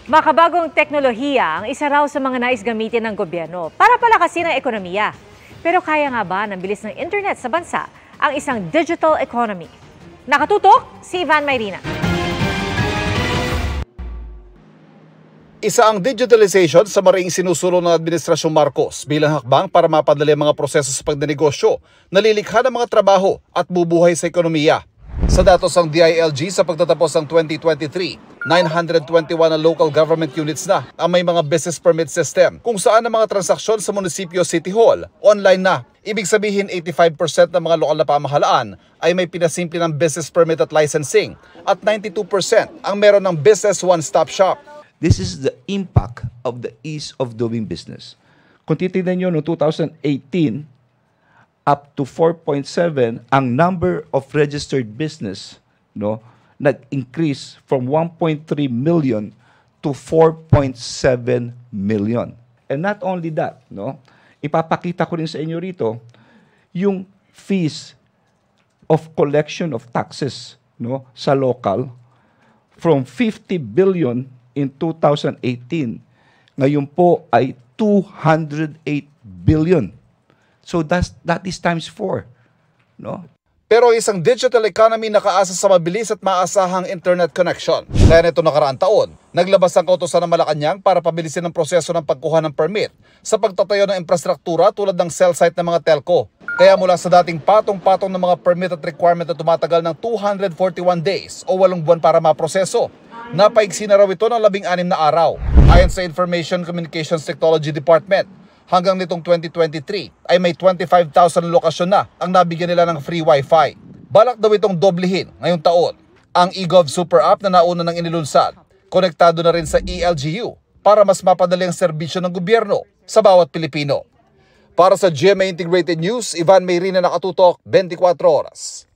Makabagong teknolohiya ang isa raw sa mga nais gamitin ng gobyerno para palakasin ang ekonomiya. Pero kaya nga ba ng bilis ng internet sa bansa ang isang digital economy? Nakatutok si Ivan Mayrina. Isa ang digitalization sa mariing sinusulong ng Administrasyong Marcos bilang hakbang para mapadali ang mga proseso sa pagdinegosyo, nalilikha ng mga trabaho at bubuhay sa ekonomiya. Sa datos ng DILG sa pagtatapos ng 2023, 921 na local government units na ang may mga business permit system kung saan ang mga transaksyon sa munisipyo City Hall online na. Ibig sabihin 85% ng mga lokal na pamahalaan ay may pinasimple ng business permit at licensing at 92% ang meron ng business one-stop shop. This is the impact of the ease of doing business. Kung titignan nyo no 2018, up to 4.7 ang number of registered business nag-increase from 1.3 million to 4.7 million. And not only that, ipapakita ko rin sa inyo rito yung fees of collection of taxes sa local from 50 billion in 2018 ngayon po ay 208 billion. So that is times 4, Pero isang digital economy nakaasa sa mabilis at maasahang internet connection. Kaya nito nakaraang taon, naglabas ang kautosan ng Malacanang para pabilisin ang proseso ng pagkuha ng permit sa pagtatayo ng infrastruktura tulad ng cell site ng mga telco. Kaya mula sa dating patong-patong ng mga permit at requirement na tumatagal ng 241 days o 8 buwan para maproseso, napaigsi na raw ito ng 16 na araw. Ayon sa Information Communications Technology Department, hanggang nitong 2023 ay may 25,000 lokasyon na ang nabigyan nila ng free wifi. Balak daw itong doblehin ngayong taon. Ang eGov Super App na nauna ng inilunsad, konektado na rin sa ELGU para mas mapadali ang serbisyo ng gobyerno sa bawat Pilipino. Para sa GMA Integrated News, Ivan Mayrina, nakatutok 24 oras.